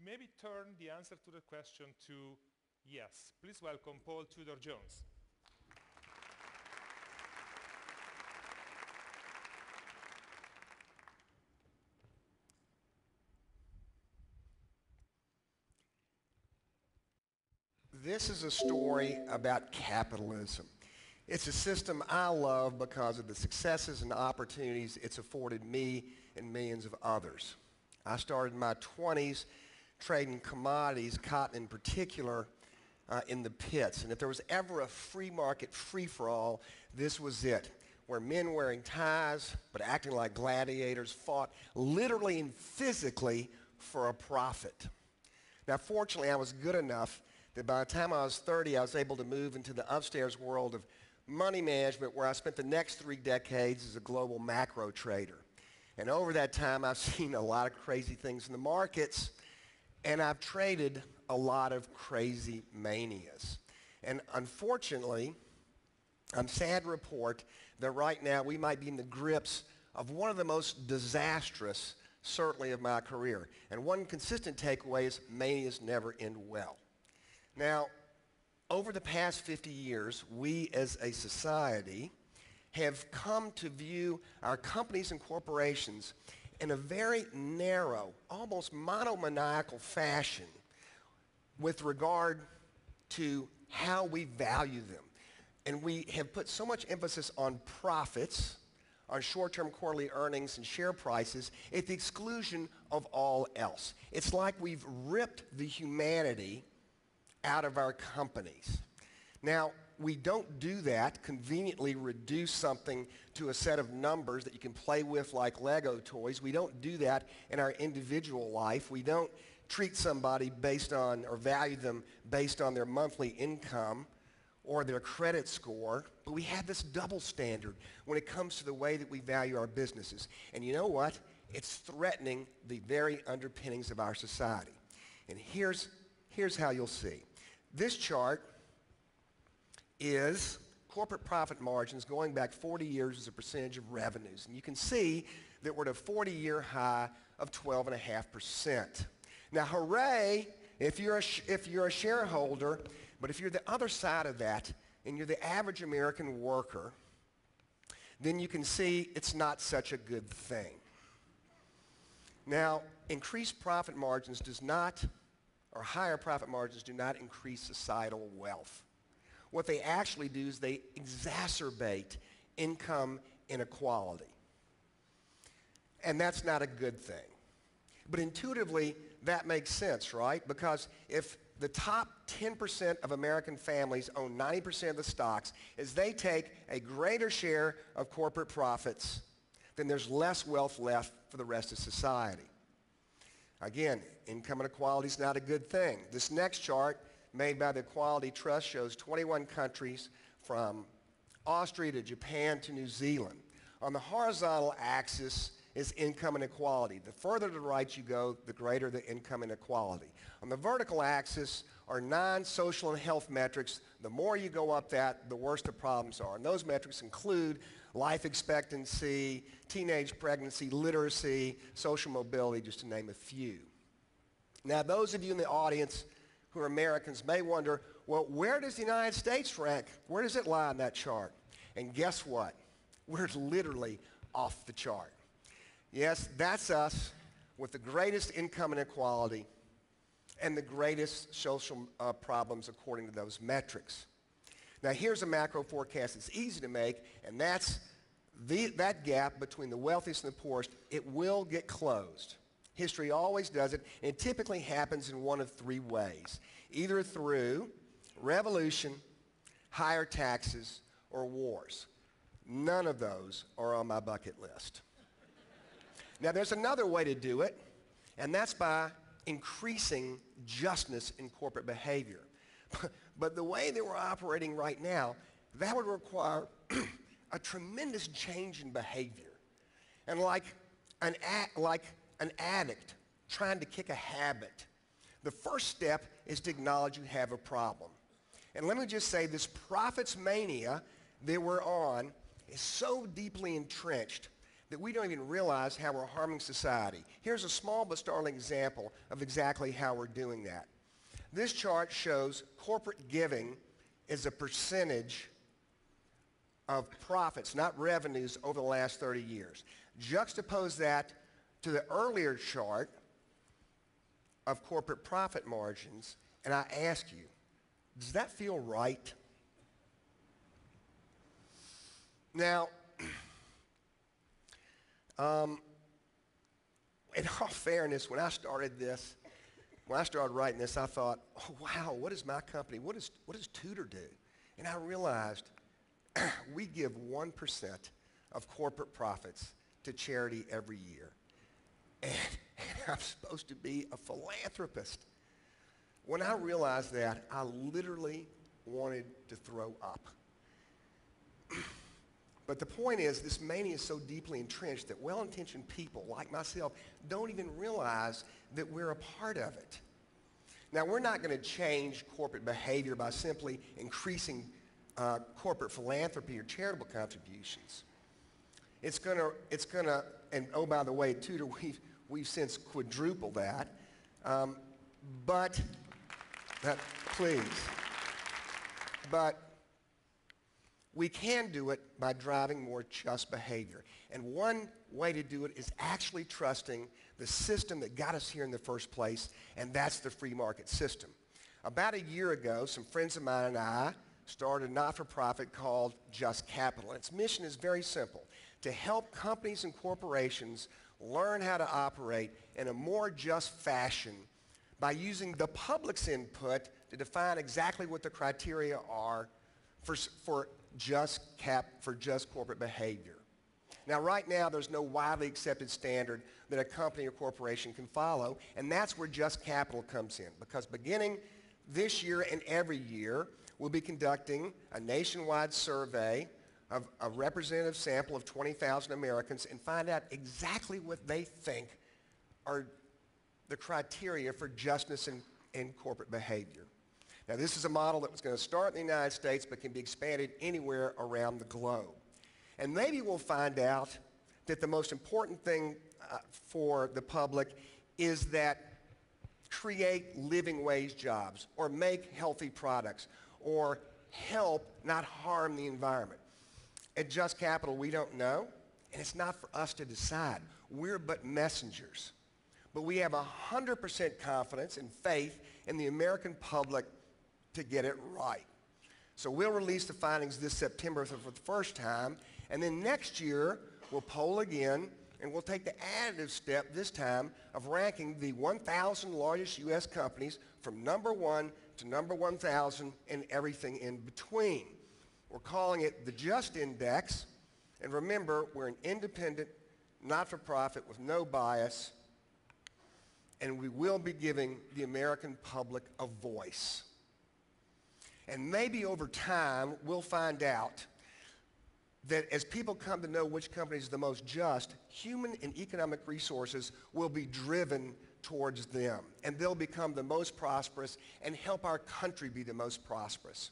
maybe turn the answer to the question to yes. Please welcome Paul Tudor Jones. This is a story about capitalism. It's a system I love because of the successes and opportunities it's afforded me and millions of others. I started in my 20s trading commodities, cotton in particular, in the pits. And if there was ever a free market free-for-all, this was it, where men wearing ties but acting like gladiators fought literally and physically for a profit. Now, fortunately, I was good enough that by the time I was 30, I was able to move into the upstairs world of money management, where I spent the next 3 decades as a global macro trader. And over that time, I've seen a lot of crazy things in the markets, and I've traded a lot of crazy manias. And unfortunately, I'm sad to report that right now we might be in the grips of one of the most disastrous, certainly, of my career. And one consistent takeaway is manias never end well. Now, over the past 50 years, we as a society have come to view our companies and corporations in a very narrow, almost monomaniacal fashion with regard to how we value them. And we have put so much emphasis on profits, on short-term quarterly earnings and share prices, at the exclusion of all else. It's like we've ripped the humanity out of our companies. Now, we don't do that, conveniently reduce something to a set of numbers that you can play with like Lego toys. We don't do that in our individual life. We don't treat somebody based on, or value them based on their monthly income or their credit score. But we have this double standard when it comes to the way that we value our businesses. And you know what? It's threatening the very underpinnings of our society. And here's how you'll see. This chart is corporate profit margins going back 40 years as a percentage of revenues. And you can see that we're at a 40-year high of 12.5%. Now, hooray if you're a shareholder, but if you're the other side of that and you're the average American worker, then you can see it's not such a good thing. Now, increased profit margins does not, or higher profit margins do not increase societal wealth. What they actually do is they exacerbate income inequality. And that's not a good thing. But intuitively, that makes sense, right? Because if the top 10% of American families own 90% of the stocks, as they take a greater share of corporate profits, then there's less wealth left for the rest of society. Again, income inequality is not a good thing. This next chart, made by the Equality Trust, shows 21 countries from Austria to Japan to New Zealand. On the horizontal axis is income inequality. The further to the right you go, the greater the income inequality. On the vertical axis are non-social and health metrics. The more you go up that, the worse the problems are. And those metrics include life expectancy, teenage pregnancy, literacy, social mobility, just to name a few. Now, those of you in the audience who are Americans may wonder, well, where does the United States rank? Where does it lie on that chart? And guess what? We're literally off the chart. Yes, that's us with the greatest income inequality and the greatest social problems according to those metrics. Now, here's a macro forecast that's easy to make, and that's that gap between the wealthiest and the poorest. It will get closed. History always does it, and it typically happens in one of 3 ways, either through revolution, higher taxes, or wars. None of those are on my bucket list. Now, there's another way to do it, and that's by increasing justness in corporate behavior. But the way that we're operating right now, that would require a tremendous change in behavior. And like an addict trying to kick a habit, the first step is to acknowledge you have a problem. And let me just say, this profits mania that we're on is so deeply entrenched that we don't even realize how we're harming society. Here's a small but startling example of exactly how we're doing that. This chart shows corporate giving as a percentage of profits, not revenues, over the last 30 years. Juxtapose that to the earlier chart of corporate profit margins, and I ask you, does that feel right? Now, in all fairness, when I started writing this, I thought, oh, wow, what is my company? What does Tudor do? And I realized we give 1% of corporate profits to charity every year. And I'm supposed to be a philanthropist. When I realized that, I literally wanted to throw up. But the point is, this mania is so deeply entrenched that well-intentioned people like myself don't even realize that we're a part of it. Now, we're not going to change corporate behavior by simply increasing corporate philanthropy or charitable contributions. It's going to, and oh, by the way, Tudor, we've since quadrupled that. Please. But we can do it by driving more just behavior. And one way to do it is actually trusting the system that got us here in the first place, and that's the free market system. About a year ago, some friends of mine and I started a not-for-profit called Just Capital. And its mission is very simple: to help companies and corporations learn how to operate in a more just fashion by using the public's input to define exactly what the criteria are for just corporate behavior. Now, right now, there's no widely accepted standard that a company or corporation can follow, and that's where Just Capital comes in, because beginning this year and every year, we'll be conducting a nationwide survey of a representative sample of 20,000 Americans and find out exactly what they think are the criteria for justness in corporate behavior. Now, this is a model that was going to start in the United States but can be expanded anywhere around the globe. And maybe we'll find out that the most important thing for the public is that create living wage jobs or make healthy products or help, not harm the environment. At Just Capital, we don't know, and it's not for us to decide. We're but messengers. But we have 100% confidence and faith in the American public to get it right. So we'll release the findings this September for the first time, and then next year we'll poll again, and we'll take the additive step this time of ranking the 1,000 largest U.S. companies from number 1 to number 1,000 and everything in between. We're calling it the Just Index, and remember, we're an independent, not-for-profit with no bias, and we will be giving the American public a voice. And maybe over time, we'll find out that as people come to know which company is the most just, human and economic resources will be driven towards them, and they'll become the most prosperous and help our country be the most prosperous.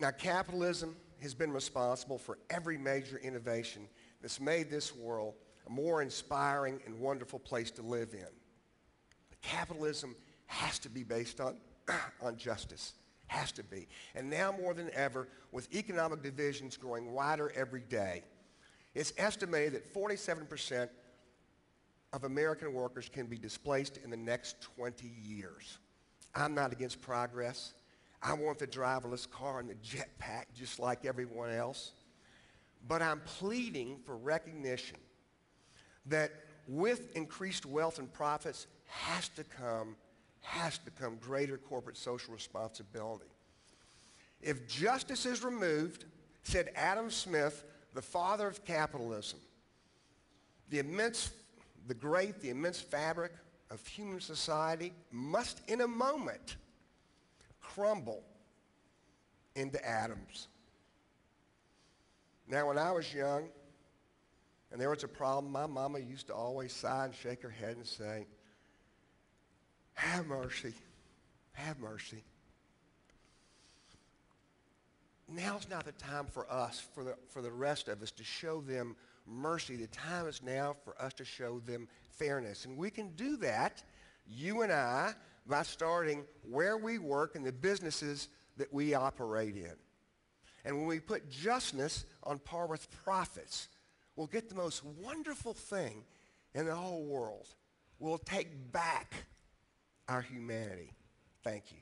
Now, capitalism has been responsible for every major innovation that's made this world a more inspiring and wonderful place to live in. But capitalism has to be based on justice. Has to be. And now more than ever, with economic divisions growing wider every day, it's estimated that 47% of American workers can be displaced in the next 20 years. I'm not against progress. I want the driverless car and the jetpack just like everyone else. But I'm pleading for recognition that with increased wealth and profits has to come greater corporate social responsibility. If justice is removed, said Adam Smith, the father of capitalism, the immense fabric of human society must in a moment crumble into atoms. Now, when I was young and there was a problem, my mama used to always sigh and shake her head and say, "Have mercy, have mercy." Now's not the time for us, for the rest of us, to show them mercy. The time is now for us to show them fairness. And we can do that, you and I, by starting where we work and the businesses that we operate in. And when we put justness on par with profits, we'll get the most wonderful thing in the whole world. We'll take back our humanity. Thank you.